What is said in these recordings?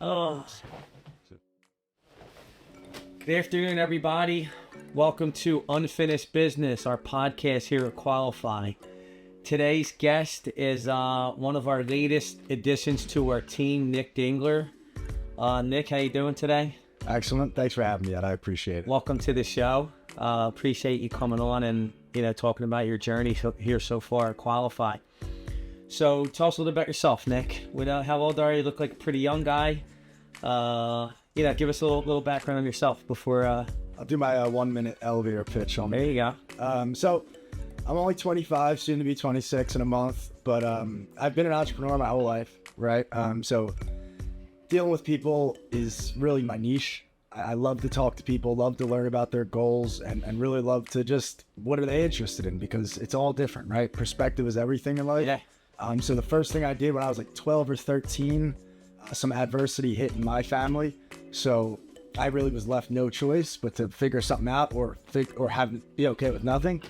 Oh. Good afternoon, everybody. Welcome to Unfinished Business, our podcast here at Qualify. Today's guest is one of our latest additions to our team, Nick Dingler. Nick, how you doing today? Excellent. Thanks for having me, Ed. I appreciate it. Welcome to the show. Appreciate you coming on and talking about your journey here so far at Qualify. So tell us a little about yourself, Nick. How old are you? You look like a pretty young guy. Give us a little background on yourself before. I'll do my 1 minute elevator pitch on There you go. So I'm only 25, soon to be 26 in a month, but I've been an entrepreneur my whole life, right? So dealing with people is really my niche. I love to talk to people, love to learn about their goals, and really love to just, what are they interested in? Because it's all different, right? Perspective is everything in life. Yeah. So the first thing I did when I was like 12 or 13, some adversity hit in my family. So I really was left no choice but to figure something out or be okay with nothing.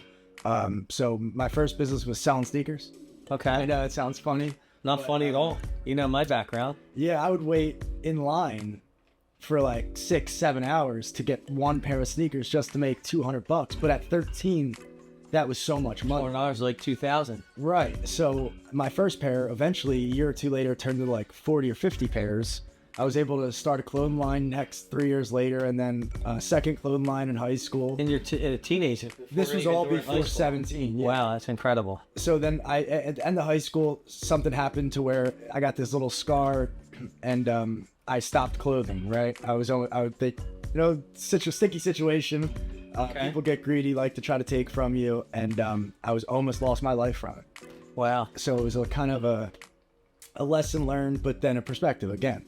So my first business was selling sneakers. Okay. I know it sounds funny. Not funny at all. You know my background. Yeah, I would wait in line for like 6-7 hours to get one pair of sneakers just to make $200. But at 13, that was so much money. $4 like $2,000. Right. So my first pair, eventually a year or two later, turned into like 40 or 50 pairs. I was able to start a clothing line next 3 years later, and then a second clothing line in high school. And you're a teenager. This was all before 17. Yeah. Wow, that's incredible. So then at the end of high school, something happened to where I got this little scar, and I stopped clothing. Right. Such a sticky situation. Okay. People get greedy, like to try to take from you, and I was almost lost my life from it. Wow. So it was a kind of a lesson learned, but then a perspective again.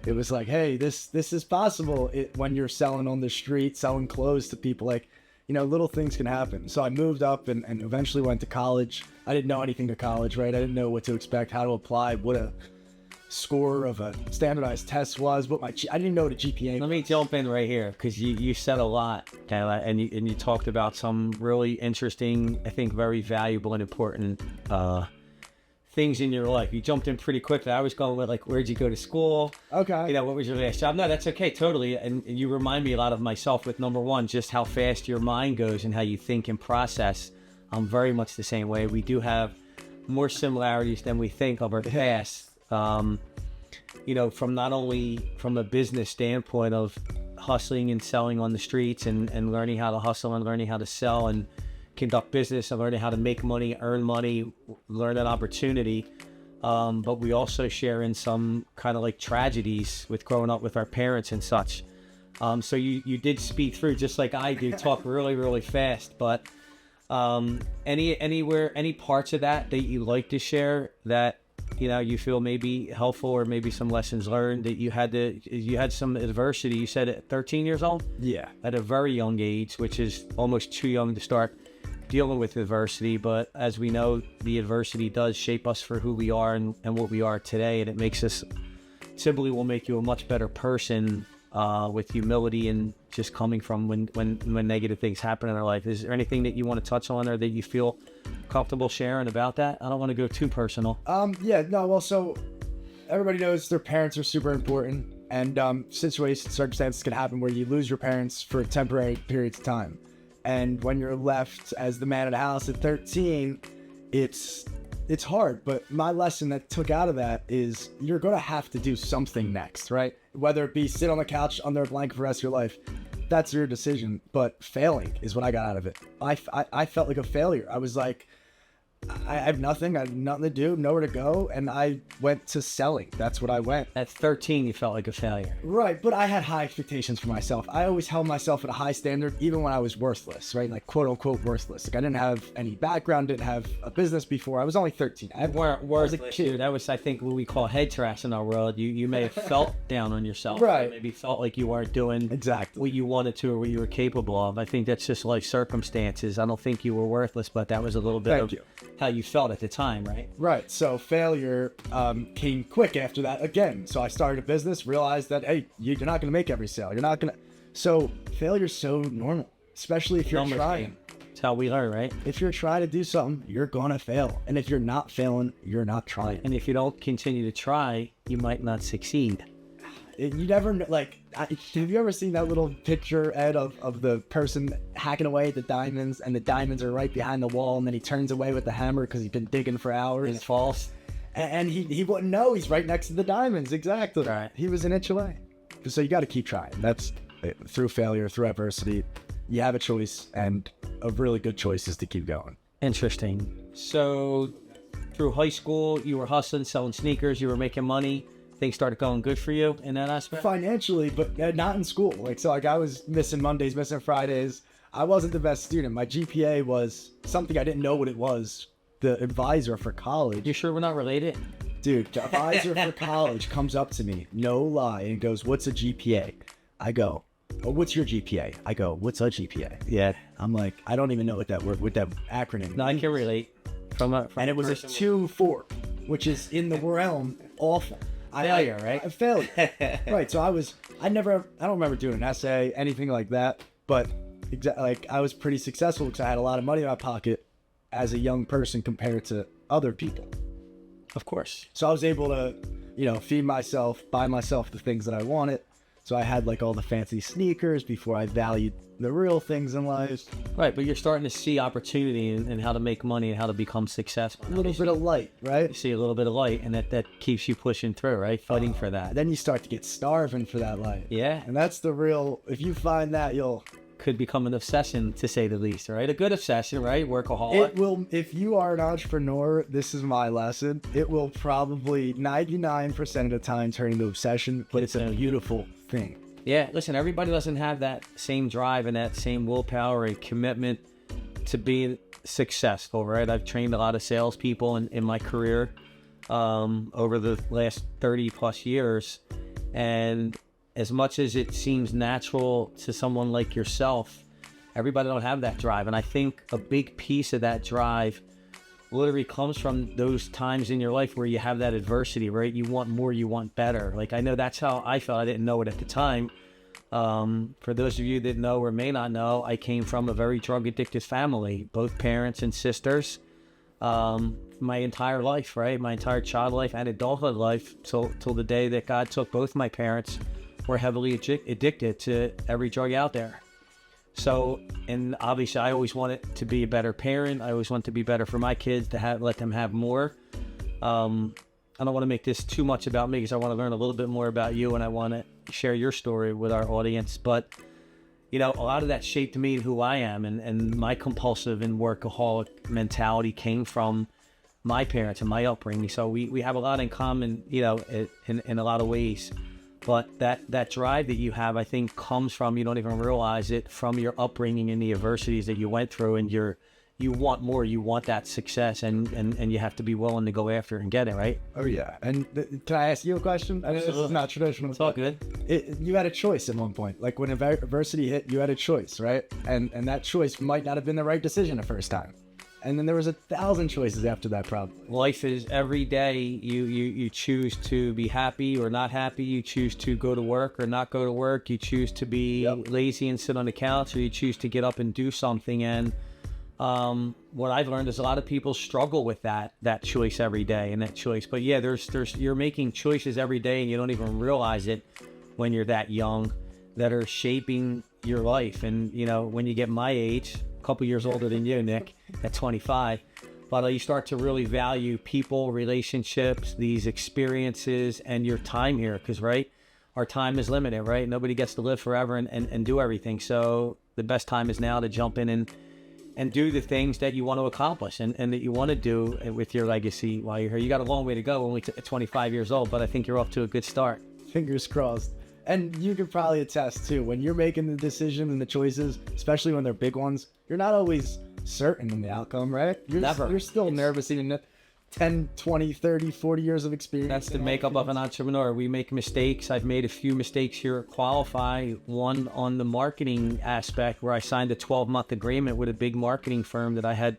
It was like, hey, this is possible when you're selling on the street, selling clothes to people. Like, little things can happen. So I moved up and eventually went to college. I didn't know anything to college, right? I didn't know what to expect, how to apply, what a score of a standardized test was, I didn't know what a GPA was. Let me jump in right here because you said a lot, okay, and you talked about some really interesting, I think very valuable and important things in your life. You jumped in pretty quickly. I was going with like, where'd you go to school? Okay. What was your last job? No, that's okay, totally. And you remind me a lot of myself with number one, just how fast your mind goes and how you think and process. I'm very much the same way. We do have more similarities than we think of our past. From not only from a business standpoint of hustling and selling on the streets and learning how to hustle and learning how to sell and conduct business and learning how to make money, earn money, learn an opportunity. But we also share in some kind of like tragedies with growing up with our parents and such. So you did speak through just like I do, talk really, really fast. But any parts of that you like to share that you feel maybe helpful or maybe some lessons learned that you had some adversity. You said at 13 years old? Yeah. At a very young age, which is almost too young to start dealing with adversity. But as we know, the adversity does shape us for who we are and what we are today. And it makes us, simply will make you a much better person with humility and just coming from when negative things happen in our life. Is there anything that you want to touch on or that you feel comfortable sharing about that? I don't want to go too personal. So everybody knows their parents are super important, and circumstances can happen where you lose your parents for temporary periods of time. And when you're left as the man of the house at 13, it's hard. But my lesson that took out of that is you're going to have to do something next, right? Whether it be sit on the couch under a blanket for the rest of your life, that's your decision. But failing is what I got out of it. I felt like a failure. I was like, I have nothing. I had nothing to do, nowhere to go. And I went to selling. That's what I went. At 13, you felt like a failure. Right. But I had high expectations for myself. I always held myself at a high standard, even when I was worthless, right? Like quote unquote worthless. Like I didn't have any background, didn't have a business before. I was only 13. You weren't worthless, dude. That was, I think, what we call head trash in our world. You may have felt down on yourself. Right. Maybe felt like you weren't doing exactly what you wanted to or what you were capable of. I think that's just life circumstances. I don't think you were worthless, but that was a little bit of how you felt at the time, right? Right. So failure came quick after that again. So I started a business, realized that, hey, you're not going to make every sale. You're not going to. So failure's so normal, especially if you're trying. It's how we learn, right? If you're trying to do something, you're going to fail. And if you're not failing, you're not trying. And if you don't continue to try, you might not succeed. You never know, like, have you ever seen that little picture, Ed, of the person hacking away at the diamonds, and the diamonds are right behind the wall, and then he turns away with the hammer because he's been digging for hours? And it falls. And he wouldn't know he's right next to the diamonds. Exactly. Right. He was an inch away. So you got to keep trying. That's through failure, through adversity. You have a choice, and a really good choice is to keep going. Interesting. So through high school, you were hustling, selling sneakers, you were making money. Things started going good for you in that aspect? Financially, but not in school. Like I was missing Mondays, missing Fridays. I wasn't the best student. My GPA was something I didn't know what it was. The advisor for college. You sure we're not related? Dude, the advisor for college comes up to me, no lie, and goes, "What's a GPA?" I go, "Oh, what's your GPA?" I go, "What's a GPA?" Yeah. I'm like, I don't even know what that acronym. No, I can relate. And it was a 2-4, which is in the realm awful. Failure, right? A failure. Right. So I don't remember doing an essay, anything like that. But like I was pretty successful because I had a lot of money in my pocket as a young person compared to other people. Of course. So I was able to, feed myself, buy myself the things that I wanted. So I had like all the fancy sneakers before I valued the real things in life. Right, but you're starting to see opportunity and how to make money and how to become successful. A little bit of light, right? You see a little bit of light, and that keeps you pushing through, right? Fighting for that. Then you start to get starving for that light. Yeah. And that's the real, if you find that, could become an obsession, to say the least, right? A good obsession, right? Workaholic. It will, if you are an entrepreneur, this is my lesson. It will probably 99% of the time turn into obsession, but it's a beautiful thing. Yeah, listen, everybody doesn't have that same drive and that same willpower and commitment to be successful, right? I've trained a lot of salespeople in my career over the last 30 plus years. And as much as it seems natural to someone like yourself, everybody don't have that drive. And I think a big piece of that drive literally comes from those times in your life where you have that adversity, right? You want more, you want better. Like, I know that's how I felt. I didn't know it at the time. For those of you that know or may not know, I came from a very drug addicted family, both parents and sisters, my entire life, right? My entire child life and adulthood life till the day that God took both my parents, were heavily addicted to every drug out there. So, and obviously I always wanted to be a better parent. I always want to be better for my kids, to let them have more. I don't want to make this too much about me because I want to learn a little bit more about you, and I want to share your story with our audience. But, a lot of that shaped me, who I am, and my compulsive and workaholic mentality came from my parents and my upbringing. So we have a lot in common, in a lot of ways. But that drive that you have, I think, comes from, you don't even realize it, from your upbringing and the adversities that you went through, and you want more, you want that success, and you have to be willing to go after it and get it, right? Oh yeah. And can I ask you a question? I know this is not traditional. It's all good. You had a choice at one point. Like when adversity hit, you had a choice, right? And that choice might not have been the right decision the first time. And then there was 1,000 choices after that, probably. Life is every day you choose to be happy or not happy. You choose to go to work or not go to work. You choose to be lazy and sit on the couch, or you choose to get up and do something. And what I've learned is a lot of people struggle with that choice every day and that choice. But yeah, there's you're making choices every day, and you don't even realize it when you're that young, that are shaping your life. And when you get my age, a couple years older than you, Nick, at 25, but you start to really value people, relationships, these experiences, and your time here, because right, our time is limited, right? Nobody gets to live forever and do everything. So the best time is now to jump in and do the things that you want to accomplish and that you want to do with your legacy while you're here. You got a long way to go, only 25 years old, but I think you're off to a good start. Fingers crossed. And you can probably attest too, when you're making the decision and the choices, especially when they're big ones, you're not always certain in the outcome, right? You're still nervous, even 10, 20, 30, 40 years of experience. That's the makeup of an entrepreneur. We make mistakes. I've made a few mistakes here at Qualify. One on the marketing aspect, where I signed a 12-month agreement with a big marketing firm that I had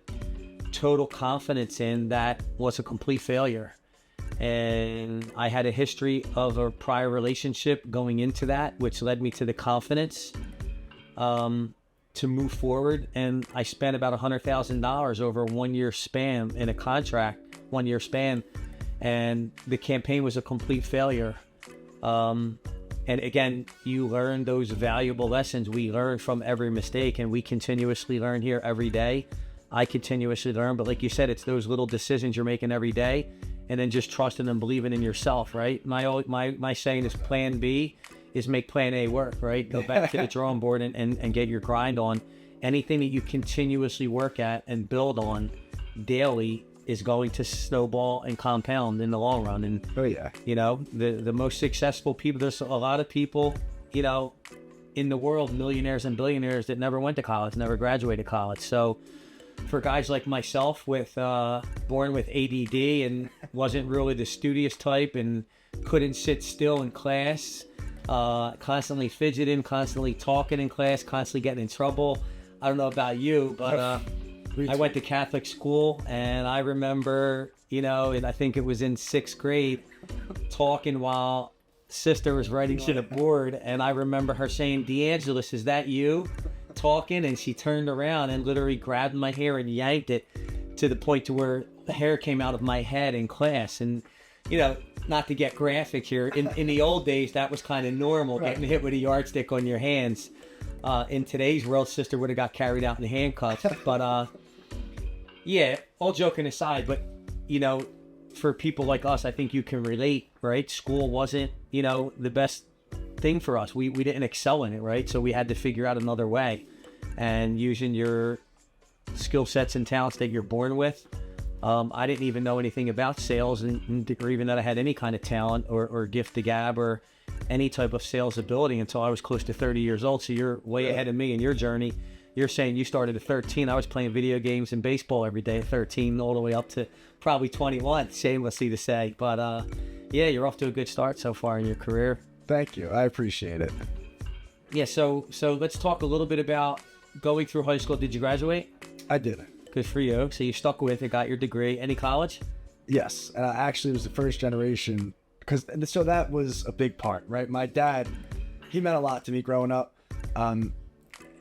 total confidence in, that was a complete failure. And I had a history of a prior relationship going into that, which led me to the confidence to move forward. And I spent about $100,000 over a 1-year span in a contract, 1-year span, and the campaign was a complete failure. And again, you learn those valuable lessons. We learn from every mistake, and we continuously learn here every day. I continuously learn, but like you said, it's those little decisions you're making every day, and then just trusting and believing in yourself, right? My saying is plan B is make plan A work, right? Go back to the drawing board and get your grind on. Anything that you continuously work at and build on daily is going to snowball and compound in the long run. And you know, the most successful people, there's a lot of people, you know, in the world, millionaires and billionaires, that never went to college, never graduated college. So for guys like myself, with born with ADD and wasn't really the studious type and couldn't sit still in class, constantly fidgeting, constantly talking in class, constantly getting in trouble. I don't know about you, but I went to Catholic school, and I remember, you know, and I think it was in 6th grade, talking while sister was writing to the board, and I remember her saying, "DeAngelis, is that you?" talking, and she turned around and literally grabbed my hair and yanked it to the point to where the hair came out of my head in class. And, you know, not to get graphic here, in the old days, that was kind of normal, getting hit with a yardstick on your hands. In today's world, sister would have got carried out in handcuffs. But, yeah, all joking aside, but, you know, for people like us, I think you can relate, right? School wasn't, you know, the best thing for us. We didn't excel in it, right? So we had to figure out another way. And using your skill sets and talents that you're born with, I didn't even know anything about sales, or even that I had any kind of talent or gift to gab or any type of sales ability until I was close to 30 years old. So you're way ahead of me in your journey. You're saying you started at 13. I was playing video games and baseball every day at 13, all the way up to probably 21. Shamelessly to say. But yeah, you're off to a good start so far in your career. Thank you. I appreciate it. Yeah, so let's talk a little bit about going through high school. Did you graduate? I did. Good for you. So you stuck with it, got your degree. Any college? Yes. And I actually was the first generation, so that was a big part, right? My dad, he meant a lot to me growing up.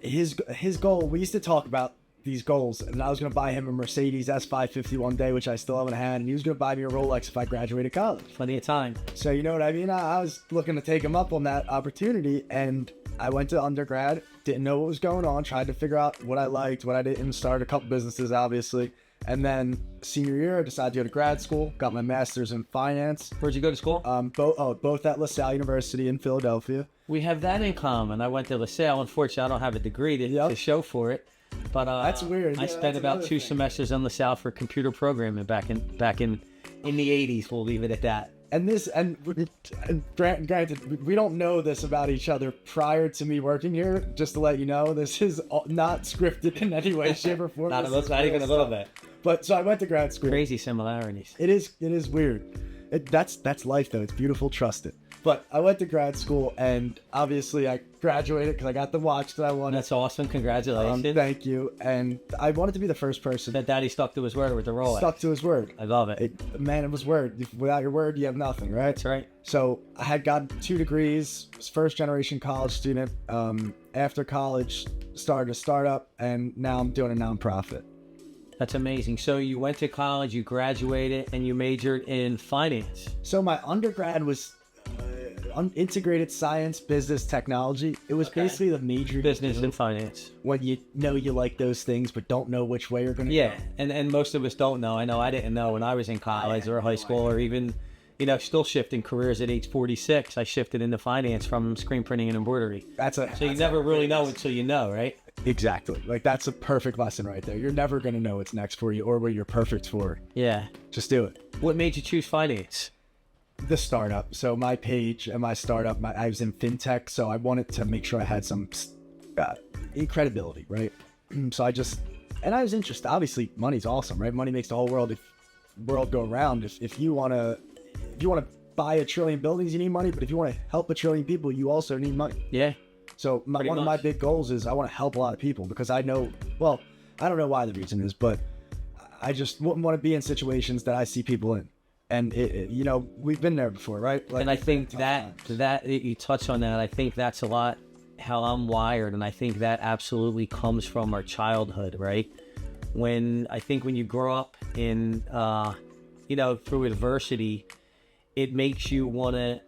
His goal, we used to talk about these goals, and I was going to buy him a Mercedes S550 one day, which I still haven't had, and he was going to buy me a Rolex if I graduated college. Plenty of time. So you know what I mean? I was looking to take him up on that opportunity, and I went to undergrad, didn't know what was going on, tried to figure out what I liked, what I didn't, started a couple businesses, obviously. And then senior year, I decided to go to grad school, got my master's in finance. Where'd you go to school? Both at LaSalle University in Philadelphia. We have that in common. I went to LaSalle. Unfortunately, I don't have a degree to show for it. But that's weird. I spent about 2 semesters on LaSalle for computer programming back in the 80s. We'll leave it at that. And granted, we don't know this about each other prior to me working here. Just to let you know, this is not scripted in any way, shape, or form. not even a little bit. But so I went to grad school. Crazy similarities. It is weird. That's life though. It's beautiful. Trust it. But I went to grad school, and obviously I graduated because I got the watch that I wanted. That's awesome. Congratulations. Thank you. And I wanted to be the first person. That daddy stuck to his word with the Rolex. Stuck to his word. I love it. It was word. Without your word, you have nothing, right? That's right. So I had gotten 2 degrees, was first generation college student. After college, started a startup, and now I'm doing a nonprofit. That's amazing. So you went to college, you graduated, and you majored in finance. So my undergrad was integrated science, business, technology. It was basically the major business and finance. When you know you like those things, but don't know which way you're going to go. And most of us don't know. I know I didn't know when I was in college or high school, or even, you know, still shifting careers at age 46. I shifted into finance from screen printing and embroidery. So you never really know until you know, right? Exactly. Like, that's a perfect lesson right there. You're never going to know what's next for you or what you're perfect for. Yeah. Just do it. What made you choose finance? The startup. So my page and my startup, I was in fintech, so I wanted to make sure I had some credibility, right? So I was interested. Obviously, money's awesome, right? Money makes the whole world go around. If you want to buy 1 trillion buildings, you need money. But if you want to help 1 trillion people, you also need money. Yeah. So one of my big goals is I want to help a lot of people, because I know, well, I don't know why the reason is, but I just wouldn't want to be in situations that I see people in. And you know, we've been there before, right? Like, and I think that you touch on that. I think that's a lot how I'm wired, and I think that absolutely comes from our childhood, right? When you grow up in, you know, through adversity, it makes you want to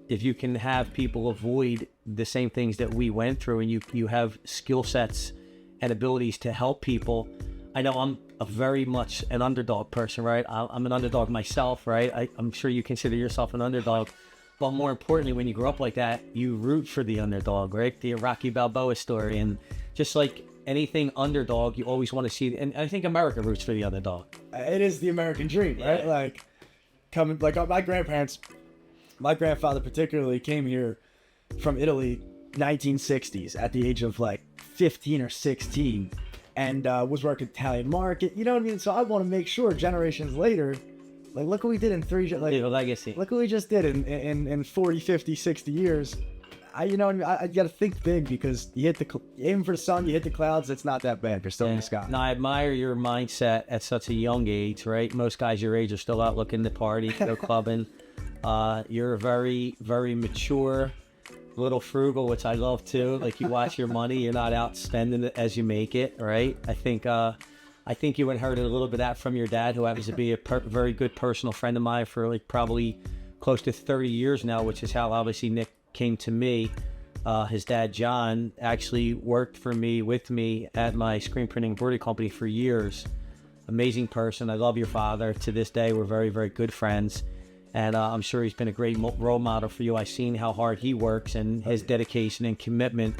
if you can have people avoid the same things that we went through, and you have skill sets and abilities to help people. I know I'm a very much an underdog person, right? I'm an underdog myself, right? I'm sure you consider yourself an underdog. But more importantly, when you grow up like that, you root for the underdog, right? The Rocky Balboa story. And just like anything underdog, you always want to see, and I think America roots for the underdog. It is the American dream, right? Yeah. Like, coming, like my grandparents, my grandfather particularly came here from Italy, 1960s, at the age of like 15 or 16, and was working Italian market, you know what I mean? So I want to make sure generations later, like, look what we did in Legacy. look what we just did in 40, 50, 60 years. You know what I mean? I got to think big, because you aim for the sun, you hit the clouds, it's not that bad. You're still in the sky. No, I admire your mindset at such a young age, right? Most guys your age are still out looking to party, go clubbing. You're very, very mature, a little frugal, which I love too. Like, you watch your money, you're not out spending it as you make it, right? I think you inherited a little bit of that from your dad, who happens to be a very good personal friend of mine for like probably close to 30 years now, which is how obviously Nick came to me. His dad, John, actually worked with me at my screen printing embroidery company for years. Amazing person. I love your father. To this day, we're very, very good friends. And I'm sure he's been a great role model for you. I've seen how hard he works and his dedication and commitment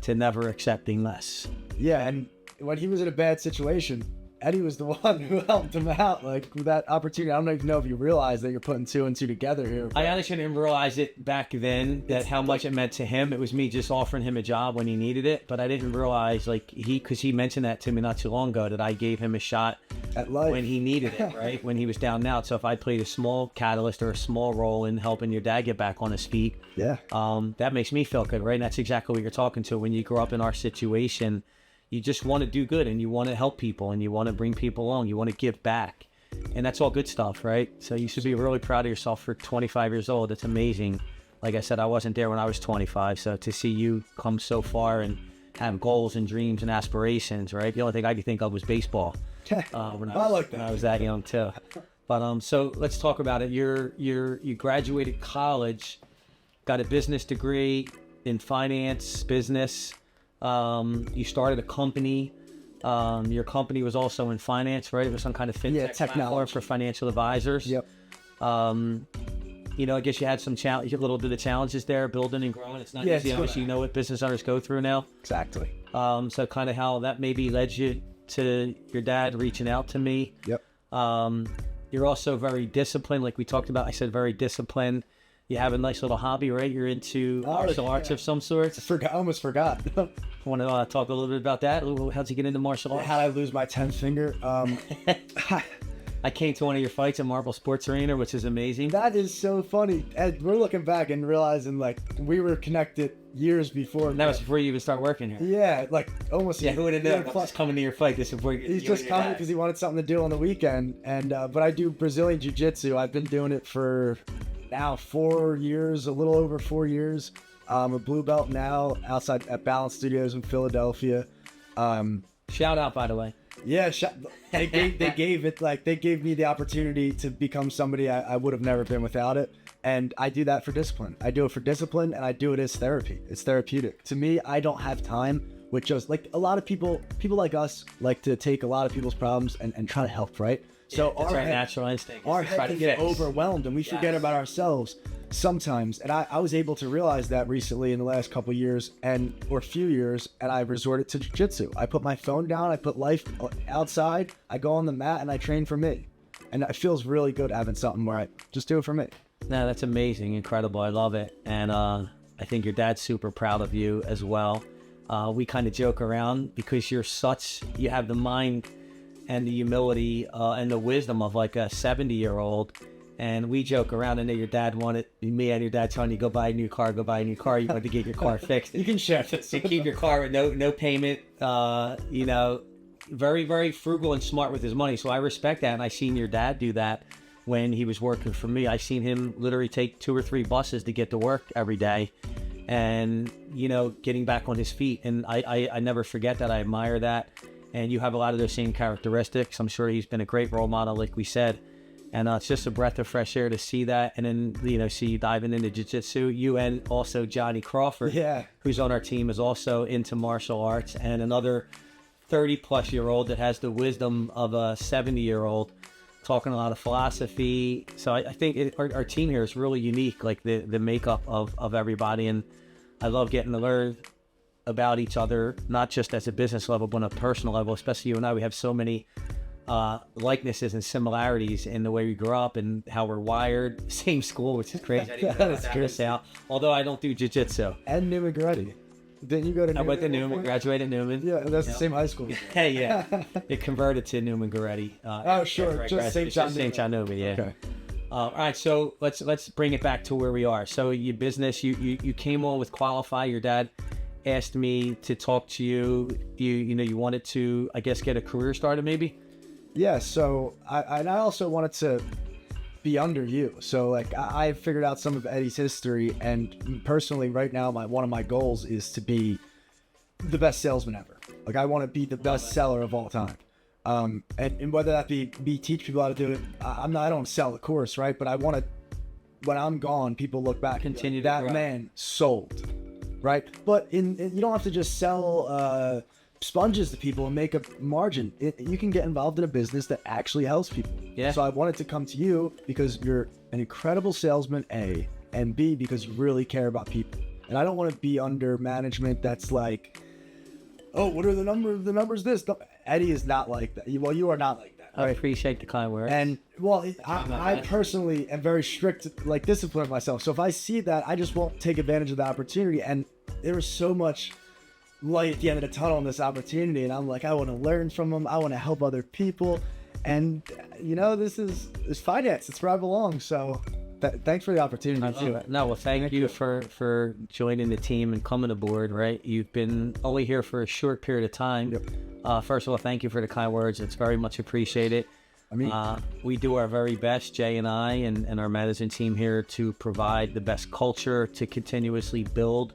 to never accepting less. Yeah, and when he was in a bad situation, Eddie was the one who helped him out, like, with that opportunity. I don't even know if you realize that you're putting two and two together here. I honestly didn't realize it back then, that how much it meant to him. It was me just offering him a job when he needed it, but I didn't realize, like, because he mentioned that to me not too long ago, that I gave him a shot at life when he needed it, right? When he was down and out. So if I played a small catalyst or a small role in helping your dad get back on his feet, yeah, that makes me feel good, right? And that's exactly what you're talking to. When you grow up in our situation, you just want to do good, and you want to help people, and you want to bring people along. You want to give back, and that's all good stuff, right? So you should be really proud of yourself for 25 years old. It's amazing. Like I said, I wasn't there when I was 25, so to see you come so far and have goals and dreams and aspirations, right? The only thing I could think of was baseball. When I was that young too. But so let's talk about it. You graduated college, got a business degree in finance, business. You started a company. Your company was also in finance, right? It was some kind of fintech technology for financial advisors. Yep. You know, I guess you had some a little bit of challenges there, building and growing. It's not easy. Obviously, you know what business owners go through now. Exactly. So kind of how that maybe led you to your dad reaching out to me. Yep. You're also very disciplined, like we talked about. I said very disciplined. You have a nice little hobby, right? You're into martial arts of some sort. I almost forgot. Want to talk a little bit about that? How'd you get into martial arts? How'd I lose my 10th finger? I came to one of your fights at Marble Sports Arena, which is amazing. That is so funny. And we're looking back and realizing, like, we were connected years before. And that was before you even start working here. Yeah, like almost. Yeah, who would have known? Plus coming to your fight this before you. He's just coming because he wanted something to do on the weekend. And but I do Brazilian Jiu-Jitsu. I've been doing it for now 4 years, a little over 4 years. I'm a blue belt now outside at Balance Studios in Philadelphia. Shout out, by the way. Yeah, they gave me the opportunity to become somebody I would have never been without it. And I do that for discipline. I do it for discipline, and I do it as therapy. It's therapeutic. To me, I don't have time with just, like, a lot of people like us like to take a lot of people's problems and try to help, right? So that's our natural instinct. Our head can get overwhelmed, and we forget about ourselves sometimes. And I was able to realize that recently in the last couple of years or few years, and I resorted to jiu-jitsu. I put my phone down, I put life outside, I go on the mat, and I train for me. And it feels really good having something where I just do it for me. No, that's amazing, incredible. I love it. And I think your dad's super proud of you as well. We kind of joke around because you have the mind and the humility and the wisdom of like a 70-year-old. And we joke around. I know your dad wanted me and your dad telling you go buy a new car. You wanted to get your car fixed. You can share this. You keep your car with no payment. You know, very, very frugal and smart with his money. So I respect that. And I seen your dad do that when he was working for me. I seen him literally take 2 or 3 buses to get to work every day, and you know, getting back on his feet. And I never forget that. I admire that. And you have a lot of those same characteristics. I'm sure he's been a great role model, like we said. And it's just a breath of fresh air to see that. And then, you know, see you diving into jiu-jitsu. You and also Johnny Crawford, who's on our team, is also into martial arts. And another 30-plus-year-old that has the wisdom of a 70-year-old, talking a lot of philosophy. So I think our team here is really unique, like the makeup of everybody. And I love getting to learn about each other, not just as a business level, but on a personal level, especially you and I. We have so many likenesses and similarities in the way we grew up and how we're wired. Same school, which is crazy. That's crazy. Although I don't do jiu-jitsu. And Newman Goretti. Didn't you go to Newman? I went to Newman, graduated Newman. Yeah, that's the same high school. Yeah. It converted to Newman Goretti. Oh, sure. Just St. John Newman, yeah. Okay. All right, so let's bring it back to where we are. So your business, you came on with Qualify. Your dad asked me to talk to you. You wanted to, I guess, get a career started maybe? Yeah, so I also wanted to be under you. So like I figured out some of Eddie's history, and personally right now one of my goals is to be the best salesman ever. Like I want to be the best seller of all time. And whether that be teach people how to do it, I don't sell the course, right? But I want to, when I'm gone, people look back and continue that man sold, right? But you don't have to just sell sponges to people and make a margin. You can get involved in a business that actually helps people. Yeah. So I wanted to come to you because you're an incredible salesman, A, and B, because you really care about people. And I don't want to be under management that's like, oh, what are the numbers? The numbers this. Eddie is not like that. Well, you are not like that. Right? I appreciate the kind words. And well, I personally am very strict, like discipline myself. So if I see that, I just won't take advantage of the opportunity. And there is so much light at the end of the tunnel in this opportunity, and I'm like, I want to learn from them. I want to help other people, and this is finance. It's where I belong. So thanks for the opportunity too. No, well, thank you for joining the team and coming aboard. Right, you've been only here for a short period of time. Yep. First of all, thank you for the kind words. It's very much appreciated. I mean, we do our very best, Jay and I, and our management team here, to provide the best culture, to continuously build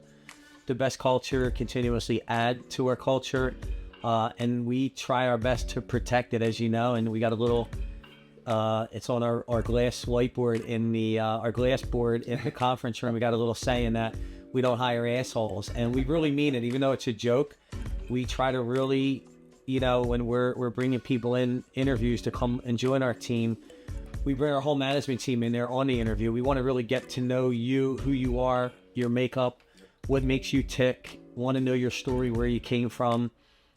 the best culture, continuously add to our culture, and we try our best to protect it, as you know. And we got a little it's on our glass whiteboard in the our glass board in the conference room. We got a little saying that we don't hire assholes, and we really mean it. Even though it's a joke, we try to really, when we're bringing people in interviews to come and join our team, we bring our whole management team in there on the interview. We want to really get to know you, who you are, your makeup, what makes you tick, want to know your story, where you came from.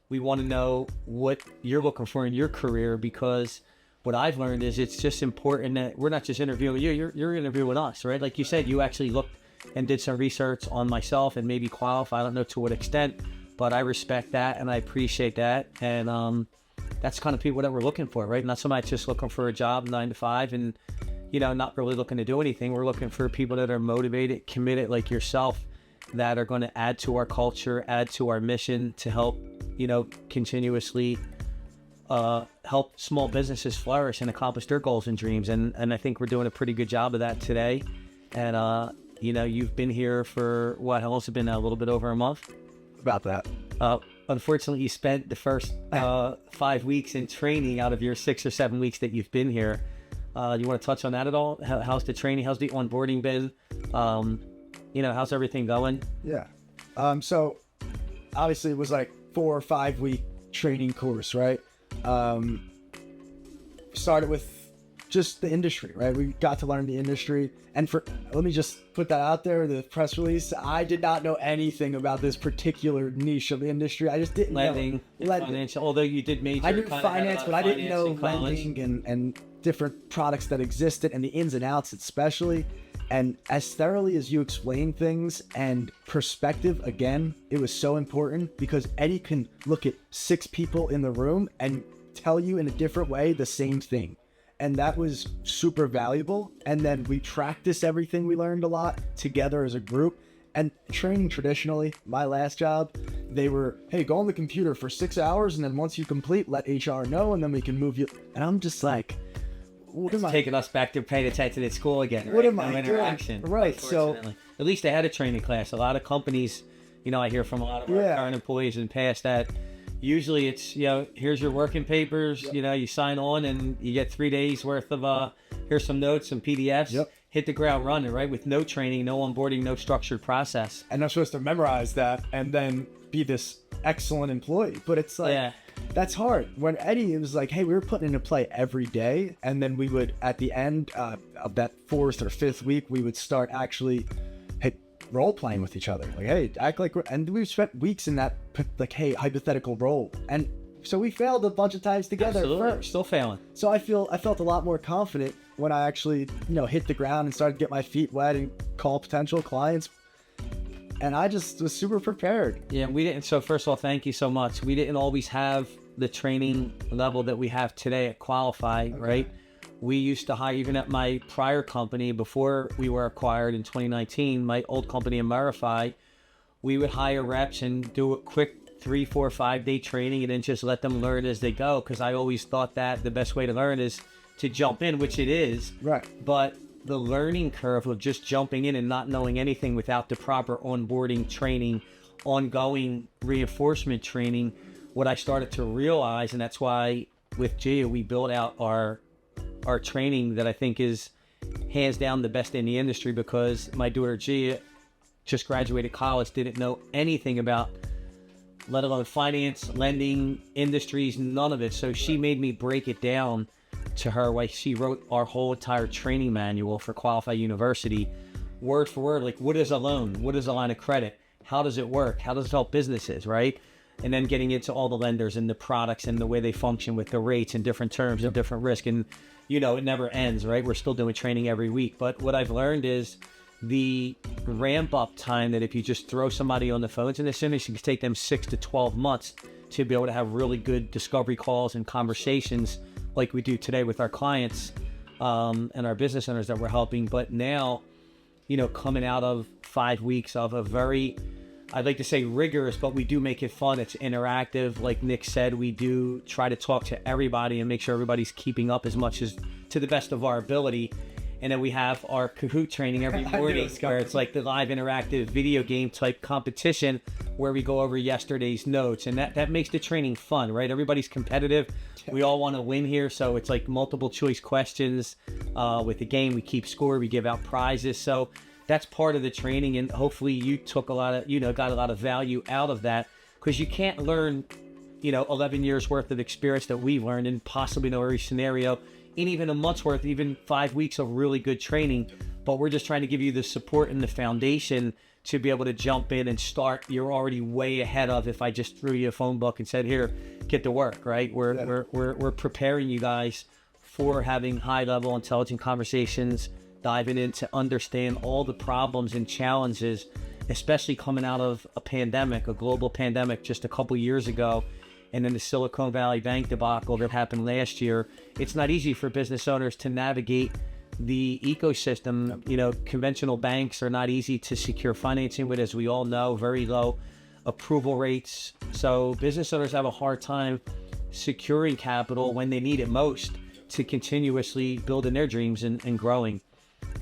We want to know what you're looking for in your career, because what I've learned is it's just important that we're not just interviewing you, you're interviewing us, right? Like you said, you actually looked and did some research on myself and maybe Qualify. I don't know to what extent, but I respect that and I appreciate that. And that's kind of people that we're looking for, right? Not somebody just looking for a job 9 to 5 and, not really looking to do anything. We're looking for people that are motivated, committed like yourself, that are going to add to our culture, add to our mission to help, continuously help small businesses flourish and accomplish their goals and dreams. And I think we're doing a pretty good job of that today. And, you've been here for what? How long has it been now? A little bit over a month? About that. Unfortunately, you spent the first 5 weeks in training out of your 6 or 7 weeks that you've been here. You want to touch on that at all? How's the training? How's the onboarding been? How's everything going? Yeah. So obviously it was like 4 or 5 week training course, right? Started with just the industry, right? We got to learn the industry. And let me just put that out there, the press release. I did not know anything about this particular niche of the industry. I just didn't know. Financial, although you did major. I knew finance, but I didn't know lending and different products that existed and the ins and outs especially. And as thoroughly as you explain things and perspective, again, it was so important because Eddie can look at 6 people in the room and tell you in a different way the same thing. And that was super valuable. And then we practiced everything we learned a lot together as a group. And training traditionally, my last job, they were, hey, go on the computer for 6 hours. And then once you complete, let HR know. And then we can move you. And I'm just like, it's taking us back to paying attention at school again. Right? What am I interaction, doing? Right. So at least they had a training class. A lot of companies, I hear from a lot of our current employees in the past that, Usually it's, here's your working papers, you sign on and you get 3 days worth of, here's some notes, some PDFs, hit the ground running, right? With no training, no onboarding, no structured process. And I'm supposed to memorize that and then be this excellent employee. But it's like, that's hard. When Eddie, it was like, hey, we were putting into play every day. And then we would, at the end of that 4th or 5th week, we would start actually, hey, role playing with each other. Like, hey, act like and we've spent weeks in that, like, hey, hypothetical role. And so we failed a bunch of times together. Absolutely. We're still failing. So I felt a lot more confident when I actually, hit the ground and started to get my feet wet and call potential clients. And I just was super prepared. Yeah, we didn't. So first of all, thank you so much. We didn't always have the training level that we have today at Qualify, right? We used to hire, even at my prior company, before we were acquired in 2019, my old company in Verify, we would hire reps and do a quick 3, 4, 5 day training and then just let them learn as they go. Because I always thought that the best way to learn is to jump in, which it is. Right. But the learning curve of just jumping in and not knowing anything without the proper onboarding training, ongoing reinforcement training, what I started to realize, and that's why with Gia, we built out our training that I think is hands down the best in the industry, because my daughter Gia just graduated college, didn't know anything about, let alone finance, lending, industries, none of it. So she made me break it down to her, why she wrote our whole entire training manual for Qualify University, word for word, like what is a loan? What is a line of credit? How does it work? How does it help businesses, right? And then getting into all the lenders and the products and the way they function with the rates and different terms and different risk. And, it never ends, right? We're still doing training every week. But what I've learned is the ramp up time, that if you just throw somebody on the phones in this industry, it can take them 6 to 12 months to be able to have really good discovery calls and conversations like we do today with our clients and our business owners that we're helping. But now, coming out of 5 weeks of a very, I'd like to say rigorous, but we do make it fun. It's interactive. Like Nick said, we do try to talk to everybody and make sure everybody's keeping up as much as to the best of our ability. And then we have our Kahoot training every morning where it's like the live interactive video game type competition where we go over yesterday's notes. And that makes the training fun, right? Everybody's competitive. We all want to win here. So it's like multiple choice questions. With the game, we keep score, we give out prizes. So that's part of the training. And hopefully you took a lot of, got a lot of value out of that, because you can't learn, 11 years worth of experience that we've learned in possibly no every scenario in even a month's worth, even 5 weeks of really good training. But we're just trying to give you the support and the foundation to be able to jump in and start. You're already way ahead of if I just threw you a phone book and said, here, get to work, right? We're preparing you guys for having high level intelligent conversations, diving in to understand all the problems and challenges, especially coming out of a pandemic, a global pandemic just a couple years ago. And then the Silicon Valley Bank debacle that happened last year. It's not easy for business owners to navigate the ecosystem. Conventional banks are not easy to secure financing with, as we all know, very low approval rates. So business owners have a hard time securing capital when they need it most to continuously building their dreams and growing.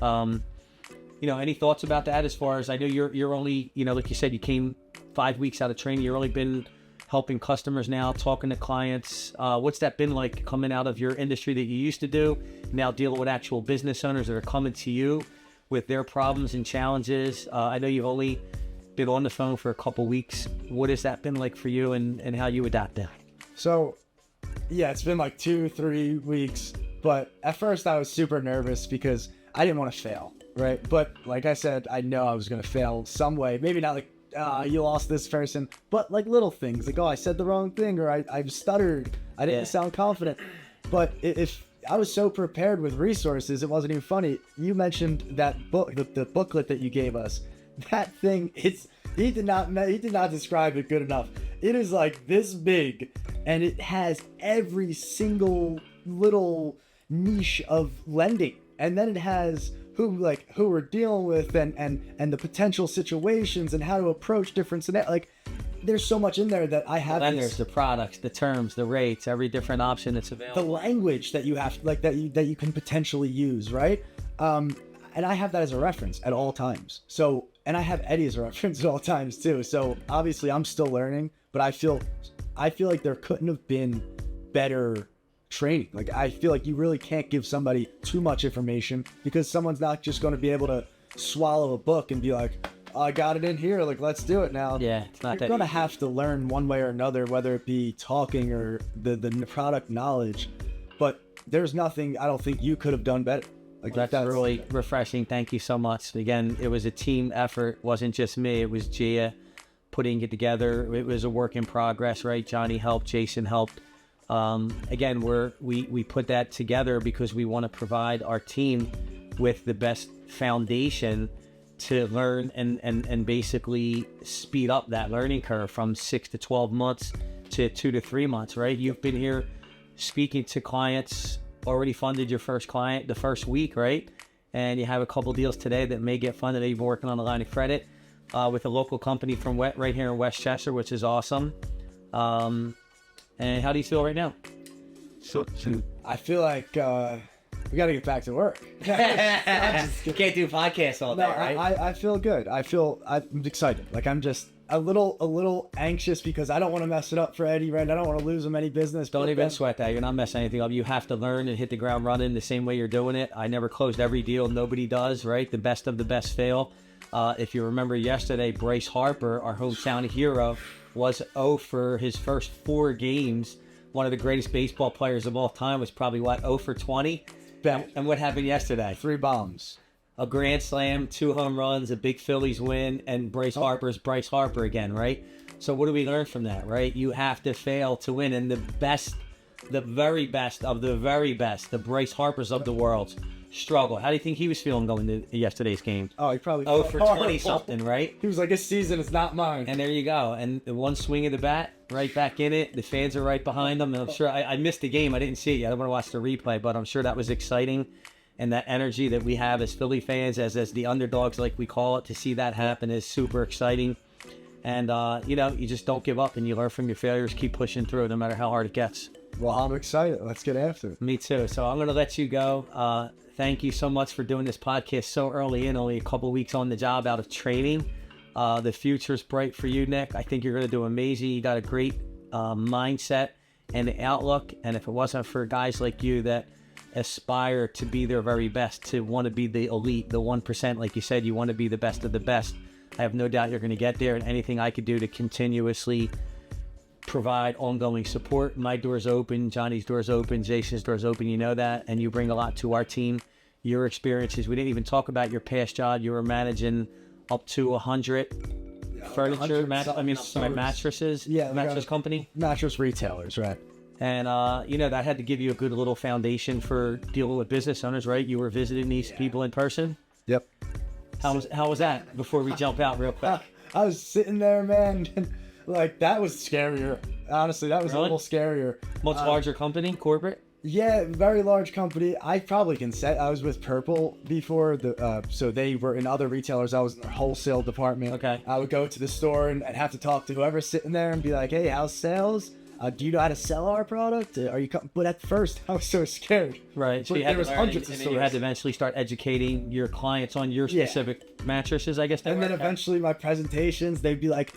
Any thoughts about that? As far as I know, you're only, like you said, you came 5 weeks out of training. You've only been helping customers now, talking to clients. What's that been like coming out of your industry that you used to do, now dealing with actual business owners that are coming to you with their problems and challenges? I know you've only been on the phone for a couple weeks. What has that been like for you and how you adapt that? So, yeah, it's been like 2-3 weeks. But at first I was super nervous because I didn't want to fail, right? But like I said, I know I was going to fail some way. Maybe not like, you lost this person, but like little things like, I said the wrong thing, or I stuttered, I didn't sound confident. But if I was so prepared with resources, it wasn't even funny. You mentioned that book, the booklet that you gave us. That thing, he did not describe it good enough. It is like this big, and it has every single little niche of lending, and then it has who we're dealing with and the potential situations and how to approach different scenarios. Like, there's so much in there that I have. Lenders, the products, the terms, the rates, every different option that's available. The language that you have, that you can potentially use, right? And I have that as a reference at all times. So, and I have Eddie as a reference at all times too. So obviously I'm still learning, but I feel I feel like there couldn't have been better training. Like, I feel like you really can't give somebody too much information, because someone's not just going to be able to swallow a book and be like, I got it in here, like, let's do it now. Yeah, it's not You're that going to easy. have to learn one way or another, whether it be talking or the product knowledge. But there's nothing I don't think you could have done better. Like, That's really refreshing. Thank you so much. Again, it was a team effort. It wasn't just me. It was Gia putting it together. It was a work in progress, right? Johnny helped. Jason helped. Again, we put that together because we want to provide our team with the best foundation to learn and basically speed up that learning curve from 6 to 12 months to 2 to 3 months, right? You've been here speaking to clients, already funded your first client the first week, right? And you have a couple deals today that may get funded. You've been working on a line of credit with a local company from right here in Westchester, which is awesome. And how do you feel right now? I feel like we got to get back to work. Can't do podcasts all day, No, right? I feel good. I'm excited. Like, I'm just a little anxious because I don't want to mess it up for Eddie, right? I don't want to lose him any business. Don't even sweat that. You're not messing anything up. You have to learn and hit the ground running the same way you're doing it. I never closed every deal. Nobody does, right? The best of the best fail. If you remember yesterday, Bryce Harper, our hometown hero, was 0 for his first 4 games. One of the greatest baseball players of all time was probably, 0 for 20? And what happened yesterday? 3 bombs. A grand slam, 2 home runs, a big Phillies win, and Bryce Harper's Bryce Harper again, right? So what do we learn from that, right? You have to fail to win, and the very best of the very best, the Bryce Harpers of the world, struggle. How do you think he was feeling going to yesterday's game? Oh, he probably 0 for 20 something, right? He was like, this season is not mine. And there you go. And the one swing of the bat, right back in it. The fans are right behind him. And I'm sure I missed the game. I didn't see it yet. I want to watch the replay, but I'm sure that was exciting. And that energy that we have as Philly fans, as the underdogs, like we call it, to see that happen is super exciting. And, you just don't give up and you learn from your failures, keep pushing through no matter how hard it gets. Well, I'm excited. Let's get after it. Me too. So I'm going to let you go. Thank you so much for doing this podcast so early in, only a couple weeks on the job out of training. The future's bright for you, Nick. I think you're going to do amazing. You got a great mindset and outlook. And if it wasn't for guys like you that aspire to be their very best, to want to be the elite, the 1%, like you said, you want to be the best of the best, I have no doubt you're going to get there. And anything I could do to continuously provide ongoing support, my door's open, Johnny's door's open, Jason's door's open, you know that, and you bring a lot to our team. Your experiences, we didn't even talk about your past job. You were managing up to 100 furniture, mattresses, mattress company, mattress retailers, right? And that had to give you a good little foundation for dealing with business owners, right? You were visiting these people in person. Yep. How was that? Before we jump out real quick, I was sitting there, man. Like, that was scarier. Honestly, that was Really? a little scarier. Much larger company, corporate. Yeah, very large company. I probably can say I was with Purple before, so they were in other retailers. I was in their wholesale department. Okay. I would go to the store and have to talk to whoever's sitting there and be like, "Hey, how's sales? Do you know how to sell our product? Are you?" But at first, I was so scared. Right. So But you had there was to learn, hundreds of and then you had stores. to eventually start educating your clients on your Yeah. specific mattresses, I guess. And then eventually, my presentations, they'd be like,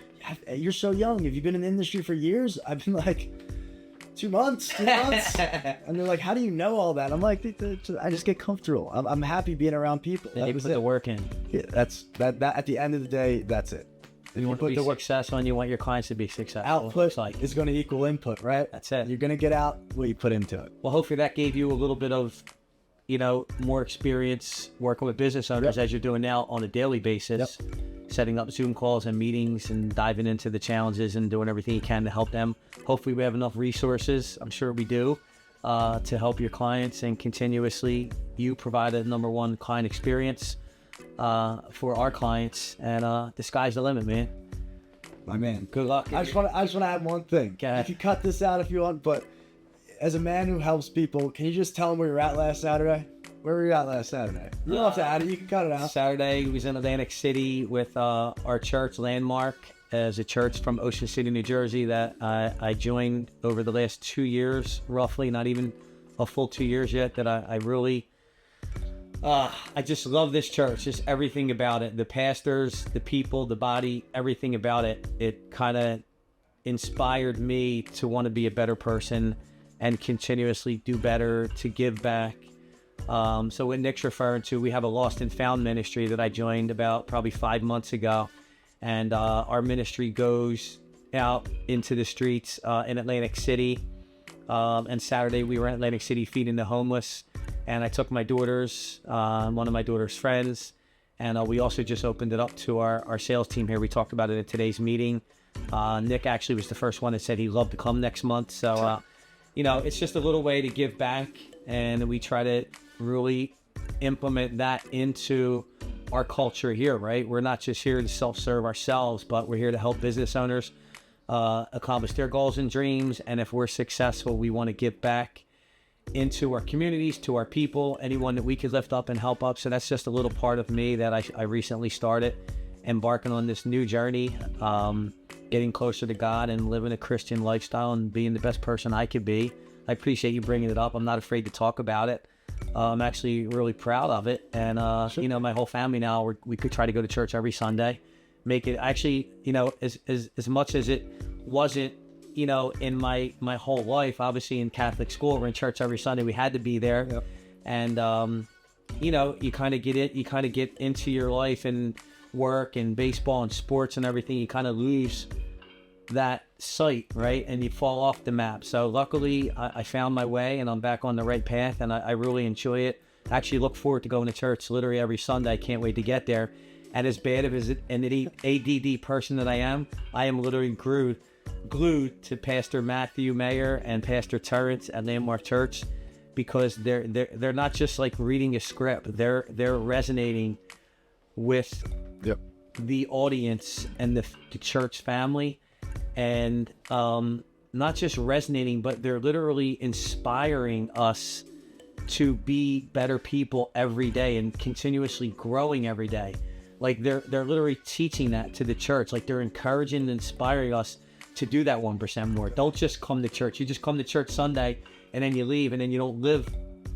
"You're so young. Have you been in the industry for years?" I've been like, 2 months. And they're like, "How do you know all that?" I'm like, "I just get comfortable. I'm happy being around people." Then you That was put the it. work in. Yeah, that's that. At the end of the day, that's it. If You want to put be the work, successful, and you want your clients to be successful. output It's like, is going to equal input, right? That's it. You're going to get out what you put into it. well, hopefully that gave you a little bit of, more experience working with business owners as you're doing now on a daily basis, setting up Zoom calls and meetings and diving into the challenges and doing everything you can to help them. Hopefully we have enough resources, I'm sure we do, to help your clients, and continuously you provide a number one client experience for our clients, and the sky's the limit, man. My man. Good luck. I just want to add one thing. Go ahead. You can cut this out if you want, but as a man who helps people, can you just tell them where you're at last Saturday? Where were you at last Saturday? You don't have to add it. You can cut it out. Saturday, we was in Atlantic City with our church, Landmark, as a church from Ocean City, New Jersey, that I joined over the last 2 years, roughly, not even a full 2 years yet, that I really, I just love this church, just everything about it. The pastors, the people, the body, everything about it. It kind of inspired me to want to be a better person and continuously do better, to give back. So what Nick's referring to, we have a lost and found ministry that I joined about probably 5 months ago. And our ministry goes out into the streets in Atlantic City. And Saturday we were in Atlantic City feeding the homeless. And I took my daughters, one of my daughter's friends. And we also just opened it up to our sales team here. We talked about it in today's meeting. Nick actually was the first one that said he'd love to come next month. So, it's just a little way to give back. And we try to really implement that into our culture here, right? We're not just here to self-serve ourselves, but we're here to help business owners accomplish their goals and dreams. And if we're successful, we want to give back into our communities, to our people, anyone that we could lift up and help up. So that's just a little part of me that I recently started, embarking on this new journey, getting closer to God and living a Christian lifestyle and being the best person I could be. I appreciate you bringing it up. I'm not afraid to talk about it. I'm actually really proud of it. And, my whole family now, we could try to go to church every Sunday. Make it actually, as much as it wasn't, in my whole life, obviously in Catholic school, we're in church every Sunday. We had to be there. Yep. And, you kind of get into your life and work and baseball and sports and everything. You kind of lose that sight, right? And you fall off the map. So luckily I found my way and I'm back on the right path, and I really enjoy it. I actually look forward to going to church literally every Sunday. I can't wait to get there. And as bad of an ADD person that I am literally glued to Pastor Matthew Mayer and Pastor Terrence at Landmark Church, because they're not just like reading a script. They're resonating with the audience and the church family. And not just resonating, but they're literally inspiring us to be better people every day and continuously growing every day. Like they're literally teaching that to the church. Like they're encouraging and inspiring us to do that 1% more. Don't just come to church. You just come to church Sunday and then you leave and then you don't live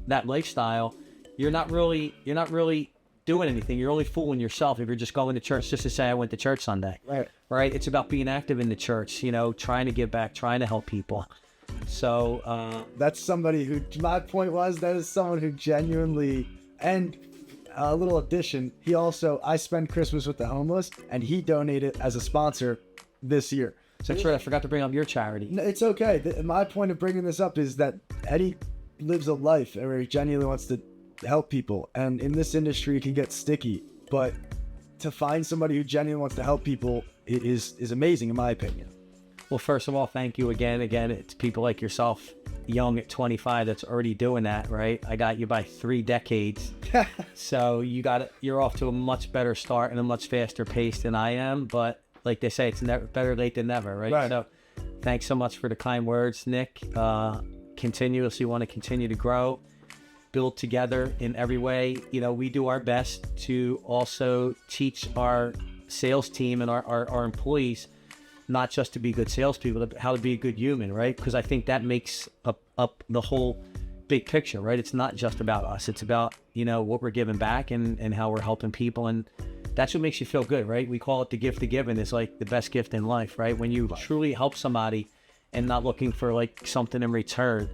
that lifestyle. You're not really doing anything. You're only fooling yourself if you're just going to church just to say I went to church Sunday. Right? It's about being active in the church, trying to give back, trying to help people. So that's somebody who, my point was, that is someone who genuinely, and a little addition, I spend Christmas with the homeless, and he donated as a sponsor this year. So that's right, I forgot to bring up your charity. No, it's okay. My point of bringing this up is that Eddie lives a life where he genuinely wants to help people, and in this industry it can get sticky, but to find somebody who genuinely wants to help people is amazing in my opinion. Well, first of all, thank you again. It's people like yourself, young at 25, that's already doing that, right? I got you by 3 decades. So you're off to a much better start and a much faster pace than I am, but like they say, it's better late than never, right? So thanks so much for the kind words, Nick. Continuously want to continue to grow, build together in every way. We do our best to also teach our sales team and our employees not just to be good salespeople, but how to be a good human, right? Because I think that makes up the whole big picture, right? It's not just about us. It's about, what we're giving back and how we're helping people. And that's what makes you feel good, right? We call it the gift of giving. It's like the best gift in life, right? When you truly help somebody and not looking for like something in return,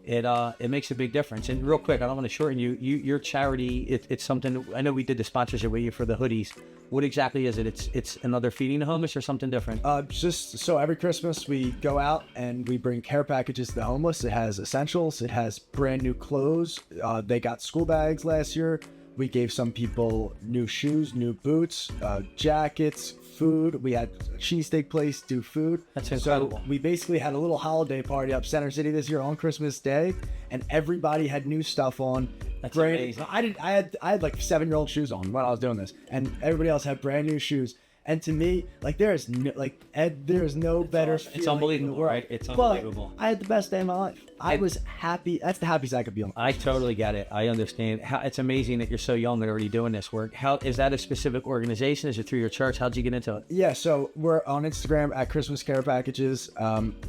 it makes a big difference. And real quick, I don't want to shorten you. Your charity, it's something. I know we did the sponsorship with you for the hoodies. What exactly is it? It's another feeding the homeless or something different? Just so every Christmas we go out and we bring care packages to the homeless. It has essentials. It has brand new clothes. They got school bags last year. We gave some people new shoes, new boots, jackets, food. We had a cheesesteak place do food. That's incredible. So we basically had a little holiday party up Center City this year on Christmas Day, and everybody had new stuff on. That's amazing. I had like 7-year-old shoes on when I was doing this, and everybody else had brand new shoes. And to me, like there is no better feeling. It's unbelievable, right? It's unbelievable. But I had the best day of my life. I was happy. That's the happiest I could be on. I totally get it. I understand. It's amazing that you're so young and already doing this work. How is that a specific organization? Is it through your church? How'd you get into it? Yeah, so we're on Instagram at Christmas Care Packages.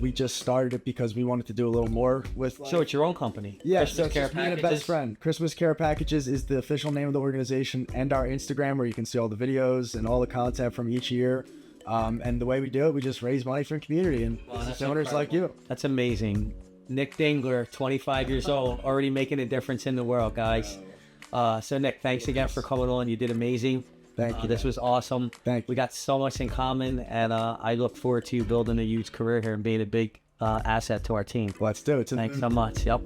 We just started it because we wanted to do a little more with. So it's your own company. Yeah, Christmas so Care it's me and a best friend. Christmas Care Packages is the official name of the organization, and our Instagram where you can see all the videos and all the content from each year. And the way we do it, we just raise money for the community and business owners like you. That's amazing. Nick Dingler, 25 years old, already making a difference in the world, guys. So Nick, thanks again for coming on. You did amazing. Thank you. This was awesome. Thank you. We got so much in common, and I look forward to you building a huge career here and being a big asset to our team. Let's do it. Thanks so much. Yep.